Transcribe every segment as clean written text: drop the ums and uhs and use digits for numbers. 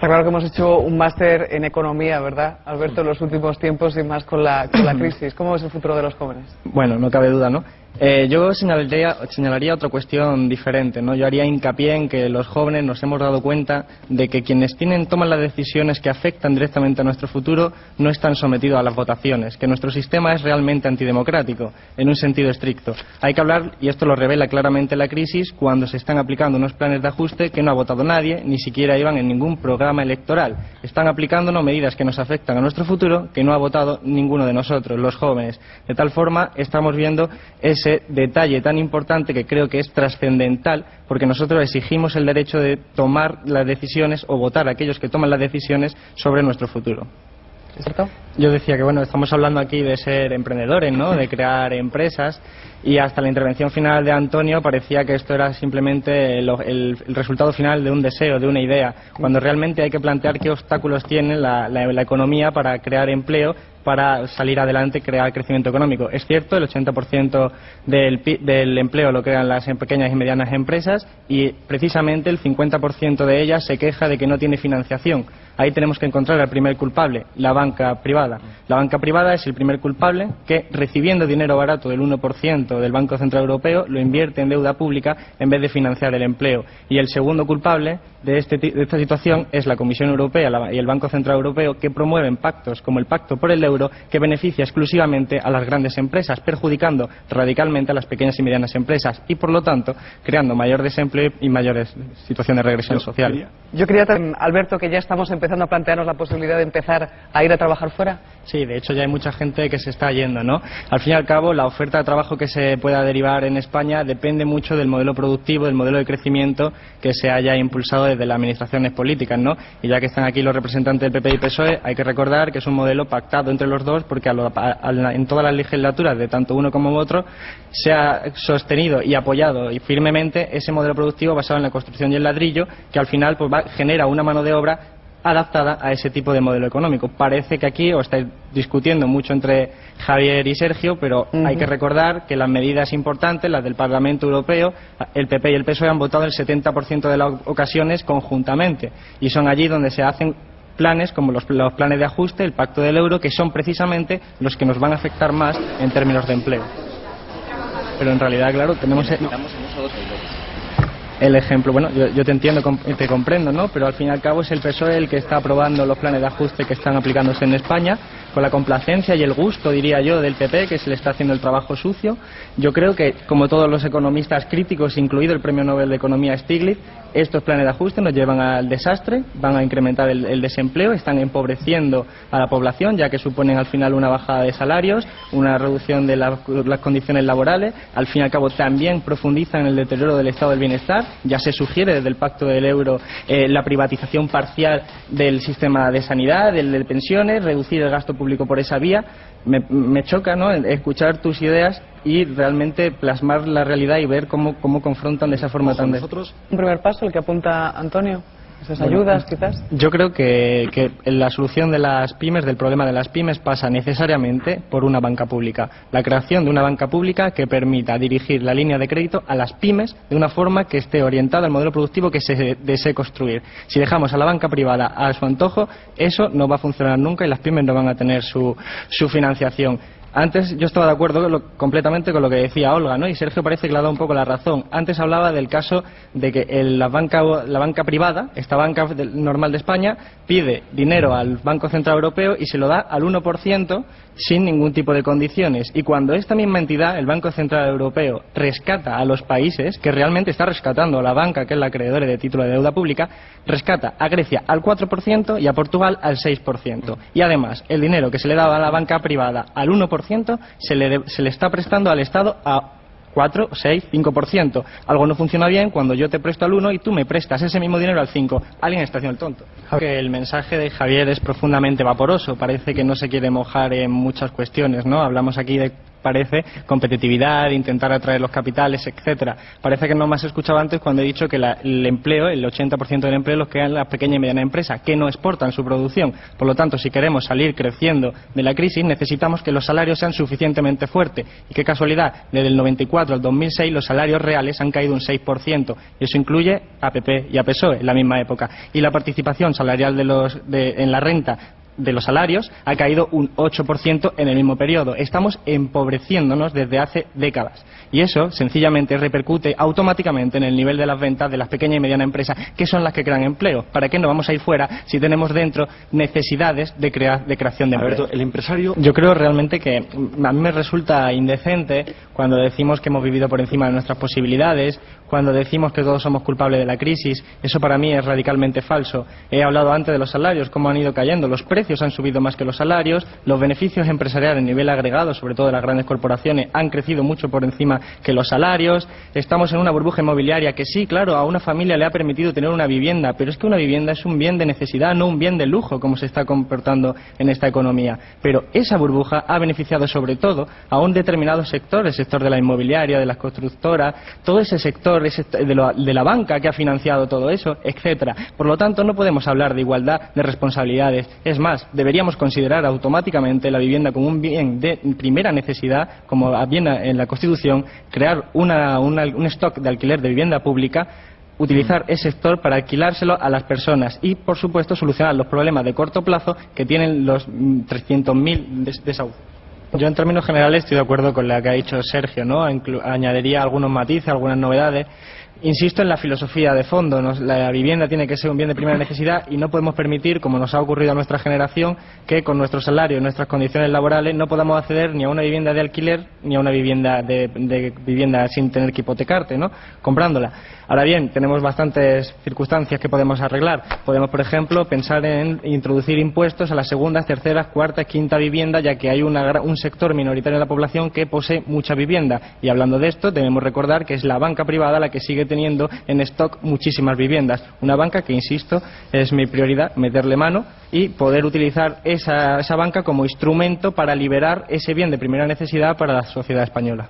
Está claro que hemos hecho un máster en economía, ¿verdad, Alberto, en los últimos tiempos y más con la crisis? ¿Cómo es el futuro de los jóvenes? Bueno, no cabe duda, ¿no? Yo señalaría otra cuestión diferente, ¿no? Yo haría hincapié en que los jóvenes nos hemos dado cuenta de que quienes toman las decisiones que afectan directamente a nuestro futuro no están sometidos a las votaciones, que nuestro sistema es realmente antidemocrático, en un sentido estricto. Hay que hablar, y esto lo revela claramente la crisis, cuando se están aplicando unos planes de ajuste que no ha votado nadie, ni siquiera iban en ningún programa electoral. Están aplicándonos medidas que nos afectan a nuestro futuro que no ha votado ninguno de nosotros, los jóvenes. De tal forma, estamos viendo ese detalle tan importante que creo que es trascendental, porque nosotros exigimos el derecho de tomar las decisiones o votar a aquellos que toman las decisiones sobre nuestro futuro. ¿Es cierto? Yo decía que, bueno, estamos hablando aquí de ser emprendedores, ¿no?, de crear empresas, y hasta la intervención final de Antonio parecía que esto era simplemente el resultado final de un deseo, de una idea, cuando realmente hay que plantear qué obstáculos tiene la economía para crear empleo, para salir adelante y crear crecimiento económico. Es cierto, el 80% del empleo lo crean las pequeñas y medianas empresas, y precisamente el 50% de ellas se queja de que no tiene financiación. Ahí tenemos que encontrar al primer culpable, la banca privada. La banca privada es el primer culpable que, recibiendo dinero barato del 1% del Banco Central Europeo, lo invierte en deuda pública en vez de financiar el empleo. Y el segundo culpable de esta situación es la Comisión Europea y el Banco Central Europeo, que promueven pactos como el Pacto por el Euro, que beneficia exclusivamente a las grandes empresas, perjudicando radicalmente a las pequeñas y medianas empresas y, por lo tanto, creando mayor desempleo y mayores situaciones de regresión social. Yo quería también, Alberto, que ya estamos empezando a plantearnos la posibilidad de empezar a ir a trabajar fuera. Sí, de hecho ya hay mucha gente que se está yendo, ¿no? Al fin y al cabo, la oferta de trabajo que se pueda derivar en España depende mucho del modelo productivo, del modelo de crecimiento que se haya impulsado desde las administraciones políticas, ¿no? Y ya que están aquí los representantes del PP y PSOE, hay que recordar que es un modelo pactado entre los dos, porque en todas las legislaturas de tanto uno como otro se ha sostenido y apoyado y firmemente ese modelo productivo basado en la construcción y el ladrillo, que al final pues genera una mano de obra adaptada a ese tipo de modelo económico. Parece que aquí os estáis discutiendo mucho entre Javier y Sergio, pero hay que recordar que las medidas importantes, las del Parlamento Europeo, el PP y el PSOE han votado el 70% de las ocasiones conjuntamente, y son allí donde se hacen planes como los planes de ajuste, el Pacto del Euro, que son precisamente los que nos van a afectar más en términos de empleo. Pero en realidad, claro, tenemos el ejemplo, bueno, yo te entiendo, te comprendo, ¿no? Pero al fin y al cabo es el PSOE el que está aprobando los planes de ajuste que están aplicándose en España, con la complacencia y el gusto, diría yo, del PP, que se le está haciendo el trabajo sucio. Yo creo que, como todos los economistas críticos, incluido el Premio Nobel de Economía Stiglitz, estos planes de ajuste nos llevan al desastre, van a incrementar el desempleo, están empobreciendo a la población, ya que suponen al final una bajada de salarios, una reducción de las condiciones laborales. Al fin y al cabo también profundizan en el deterioro del estado del bienestar. Ya se sugiere desde el Pacto del Euro la privatización parcial del sistema de sanidad, del de pensiones, reducir el gasto público por esa vía. Me choca, ¿no?, escuchar tus ideas y realmente plasmar la realidad y ver cómo confrontan de esa forma tan... Un primer paso, el que apunta Antonio. ¿Esas ayudas, quizás? Yo creo que la solución de las pymes, del problema de las pymes, pasa necesariamente por una banca pública. La creación de una banca pública que permita dirigir la línea de crédito a las pymes de una forma que esté orientada al modelo productivo que se desee construir. Si dejamos a la banca privada a su antojo, eso no va a funcionar nunca y las pymes no van a tener su financiación. Antes yo estaba de acuerdo completamente con lo que decía Olga, ¿no? Y Sergio parece que le ha dado un poco la razón. Antes hablaba del caso de que la banca privada, esta banca normal de España, pide dinero al Banco Central Europeo y se lo da al 1% sin ningún tipo de condiciones. Y cuando esta misma entidad, el Banco Central Europeo, rescata a los países, que realmente está rescatando a la banca, que es la acreedora de título de deuda pública, rescata a Grecia al 4% y a Portugal al 6%. Y además, el dinero que se le daba a la banca privada al 1% se le está prestando al Estado a 4, 6, 5%. Algo no funciona bien cuando yo te presto al 1 y tú me prestas ese mismo dinero al 5. Alguien está haciendo el tonto. Que el mensaje de Javier es profundamente vaporoso. Parece que no se quiere mojar en muchas cuestiones, ¿no? Hablamos aquí de parece, competitividad, intentar atraer los capitales, etcétera. Parece que no me has escuchado antes cuando he dicho que el empleo, el 80% del empleo los crean las pequeñas y medianas empresas, que no exportan su producción. Por lo tanto, si queremos salir creciendo de la crisis, necesitamos que los salarios sean suficientemente fuertes. Y qué casualidad, desde el 94 al 2006 los salarios reales han caído un 6%. Y eso incluye a PP y a PSOE en la misma época. Y la participación salarial en la renta de los salarios ha caído un 8% en el mismo periodo. Estamos empobreciéndonos desde hace décadas. Y eso, sencillamente, repercute automáticamente en el nivel de las ventas de las pequeñas y medianas empresas, que son las que crean empleo. ¿Para qué nos vamos a ir fuera si tenemos dentro necesidades de creación de empleo? Alberto, el empresario... Yo creo realmente que a mí me resulta indecente cuando decimos que hemos vivido por encima de nuestras posibilidades, cuando decimos que todos somos culpables de la crisis. Eso para mí es radicalmente falso. He hablado antes de los salarios, cómo han ido cayendo. Los precios han subido más que los salarios, los beneficios empresariales a nivel agregado, sobre todo de las grandes corporaciones, han crecido mucho por encima que los salarios. Estamos en una burbuja inmobiliaria que sí, claro, a una familia le ha permitido tener una vivienda, pero es que una vivienda es un bien de necesidad, no un bien de lujo, como se está comportando en esta economía. Pero esa burbuja ha beneficiado sobre todo a un determinado sector, el sector de la inmobiliaria, de las constructoras, todo ese sector de la banca que ha financiado todo eso, etcétera. Por lo tanto, no podemos hablar de igualdad de responsabilidades. Es más, deberíamos considerar automáticamente la vivienda como un bien de primera necesidad, como viene en la Constitución, crear un stock de alquiler de vivienda pública, utilizar ese sector para alquilárselo a las personas y, por supuesto, solucionar los problemas de corto plazo que tienen los 300.000 desahucios. Yo, en términos generales, estoy de acuerdo con lo que ha dicho Sergio, ¿no? Añadiría algunos matices, algunas novedades. Insisto en la filosofía de fondo. La vivienda tiene que ser un bien de primera necesidad y no podemos permitir, como nos ha ocurrido a nuestra generación, que con nuestro salario y nuestras condiciones laborales no podamos acceder ni a una vivienda de alquiler ni a una vivienda de vivienda sin tener que hipotecarte, ¿no? Comprándola. Ahora bien, tenemos bastantes circunstancias que podemos arreglar. Podemos, por ejemplo, pensar en introducir impuestos a las segundas, terceras, cuartas, quinta vivienda, ya que hay un sector minoritario de la población que posee mucha vivienda. Y hablando de esto, debemos recordar que es la banca privada la que sigue teniendo en stock muchísimas viviendas. Una banca que, insisto, es mi prioridad meterle mano y poder utilizar esa banca como instrumento para liberar ese bien de primera necesidad para la sociedad española.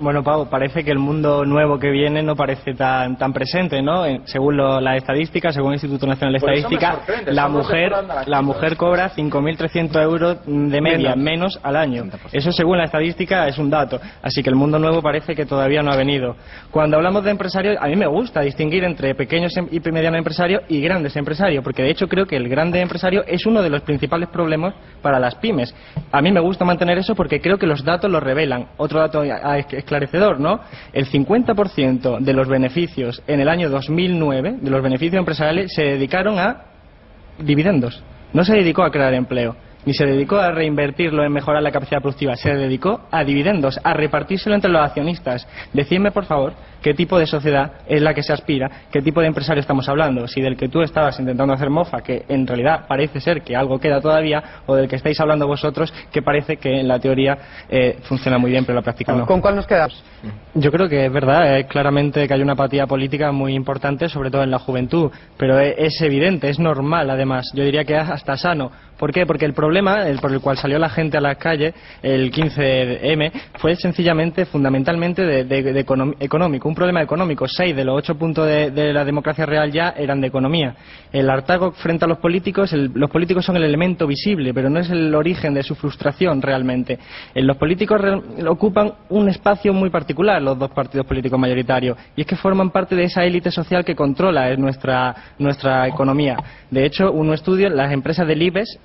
Bueno, Pau, parece que el mundo nuevo que viene no parece tan presente, ¿no? Según las estadísticas, según el Instituto Nacional de Estadística, la mujer cobra 5.300 euros de media menos al año. Eso, según la estadística, es un dato. Así que el mundo nuevo parece que todavía no ha venido. Cuando hablamos de empresarios, a mí me gusta distinguir entre pequeños y medianos empresarios y grandes empresarios, porque de hecho creo que el grande empresario es uno de los principales problemas para las pymes. A mí me gusta mantener eso porque creo que los datos lo revelan. Otro dato esclarecedor, ¿no? El 50% de los beneficios en el año 2009, de los beneficios empresariales, se dedicaron a dividendos. No se dedicó a crear empleo, ni se dedicó a reinvertirlo en mejorar la capacidad productiva, se dedicó a dividendos, a repartírselo entre los accionistas. Decidme, por favor, qué tipo de sociedad es la que se aspira, qué tipo de empresario estamos hablando, si del que tú estabas intentando hacer mofa, que en realidad parece ser que algo queda todavía, o del que estáis hablando vosotros, que parece que en la teoría funciona muy bien, pero en la práctica no. ¿Con cuál nos quedamos? Yo creo que es verdad, claramente que hay una apatía política muy importante, sobre todo en la juventud, pero es evidente, es normal además, yo diría que es hasta sano. ¿Por qué? Porque el problema por el cual salió la gente a las calles el 15M fue sencillamente, fundamentalmente económico, un problema económico. 6 de los 8 puntos de la democracia real ya eran de economía. El hartazgo frente a los políticos son el elemento visible, pero no es el origen de su frustración realmente. Los políticos ocupan un espacio muy particular, los dos partidos políticos mayoritarios, y es que forman parte de esa élite social que controla nuestra economía. De hecho, un estudio, las empresas del IBEX,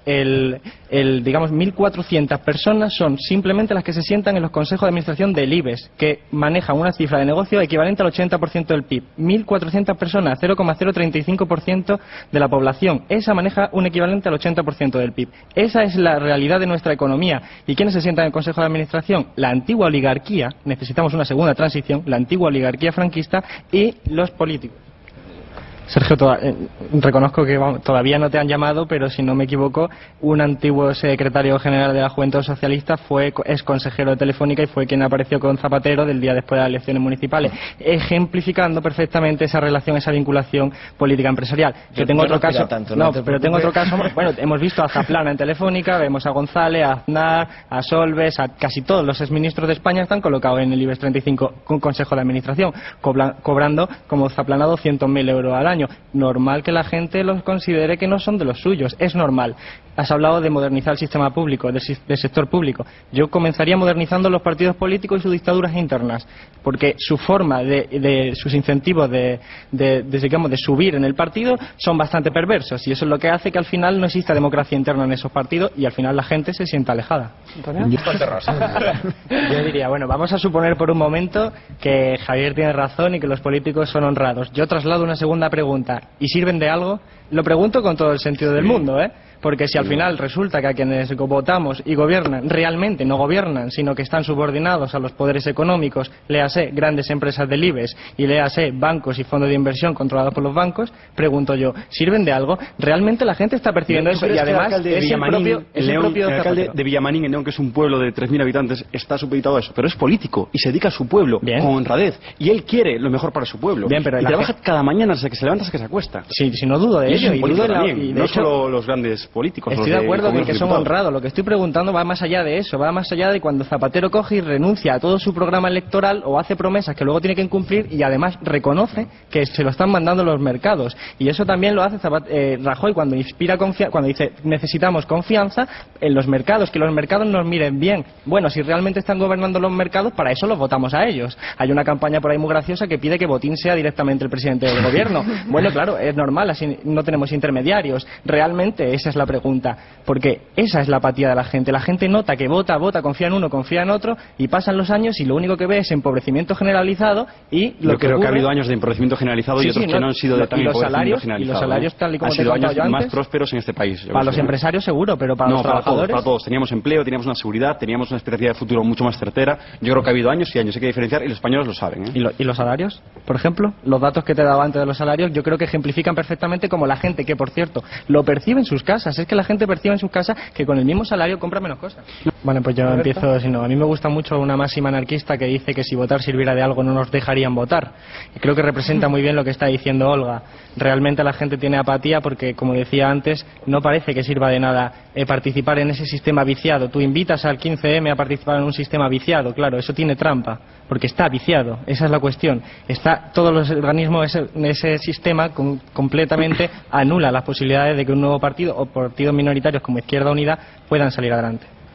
digamos 1.400 personas son simplemente las que se sientan en los consejos de administración del IBEX, que manejan una cifra de negocio equivalente al 80% del PIB. 1.400 personas, 0,035% de la población. Esa maneja un equivalente al 80% del PIB. Esa es la realidad de nuestra economía. ¿Y quiénes se sientan en el consejo de administración? La antigua oligarquía, necesitamos una segunda transición, la antigua oligarquía franquista y los políticos. Sergio, reconozco que todavía no te han llamado, pero si no me equivoco, un antiguo secretario general de la Juventud Socialista es consejero de Telefónica y fue quien apareció con Zapatero del día después de las elecciones municipales, ejemplificando perfectamente esa relación, esa vinculación política empresarial. Yo tengo otro caso, pero tengo otro caso. Bueno, hemos visto a Zaplana en Telefónica, vemos a González, a Aznar, a Solbes, a casi todos los exministros de España están colocados en el IBEX 35 con Consejo de Administración, cobrando como Zaplana 200.000 euros al año. Normal que la gente los considere que no son de los suyos, es normal. Has hablado de modernizar el sistema público, del sector público. Yo comenzaría modernizando los partidos políticos y sus dictaduras internas, porque su forma sus incentivos digamos, de subir en el partido son bastante perversos, y eso es lo que hace que al final no exista democracia interna en esos partidos y al final la gente se sienta alejada. Yo diría, bueno, vamos a suponer por un momento que Javier tiene razón y que los políticos son honrados. Yo traslado una segunda pregunta: ¿y sirven de algo? Lo pregunto con todo el sentido del mundo, porque si al final resulta que a quienes votamos y gobiernan realmente no gobiernan, sino que están subordinados a los poderes económicos, léase grandes empresas del IBEX y léase bancos y fondos de inversión controlados por los bancos, pregunto yo, ¿sirven de algo? ¿Realmente la gente está percibiendo eso? Y además es el propio alcalde de Villamarín, en León, que es un pueblo de 3.000 habitantes, está supeditado a eso, pero es político y se dedica a su pueblo con honradez, y él quiere lo mejor para su pueblo. Bien, pero y trabaja cada mañana desde que se levanta hasta que se acuesta. Sí, si no dudo de ello. Y no solo los grandes políticos. Estoy de acuerdo con que son honrados. Lo que estoy preguntando va más allá de eso, va más allá de cuando Zapatero coge y renuncia a todo su programa electoral o hace promesas que luego tiene que incumplir y además reconoce que se lo están mandando los mercados. Y eso también lo hace Rajoy cuando inspira cuando dice necesitamos confianza en los mercados, que los mercados nos miren bien. Bueno, si realmente están gobernando los mercados, para eso los votamos a ellos. Hay una campaña por ahí muy graciosa que pide que Botín sea directamente el presidente del gobierno. Bueno, claro, es normal, así no tenemos intermediarios. Realmente esa es la pregunta, porque esa es la apatía de la gente. La gente nota que vota, confía en uno, confía en otro, y pasan los años y lo único que ve es empobrecimiento generalizado. Y yo creo que ha habido años de empobrecimiento generalizado y otros que no han sido de tan empobrecimiento generalizado. Y los salarios, tal y como han sido años más prósperos en este país. Para los empresarios seguro, pero para los trabajadores... para todos. Teníamos empleo, teníamos una seguridad, teníamos una expectativa de futuro mucho más certera. Yo creo que ha habido años y años, hay que diferenciar, y los españoles lo saben. ¿Y los salarios? Por ejemplo, los datos que te he dado antes de los salarios, yo creo que ejemplifican perfectamente como la gente, que por cierto, lo percibe en sus casas. Es que la gente percibe en sus casas que con el mismo salario compra menos cosas. Bueno, pues yo empiezo, a mí me gusta mucho una máxima anarquista que dice que si votar sirviera de algo no nos dejarían votar. Y creo que representa muy bien lo que está diciendo Olga. Realmente la gente tiene apatía porque, como decía antes, no parece que sirva de nada participar en ese sistema viciado. Tú invitas al 15M a participar en un sistema viciado, claro, eso tiene trampa, porque está viciado, esa es la cuestión. Todos los organismos en ese sistema completamente anula las posibilidades de que un nuevo partido o partidos minoritarios como Izquierda Unida puedan salir adelante.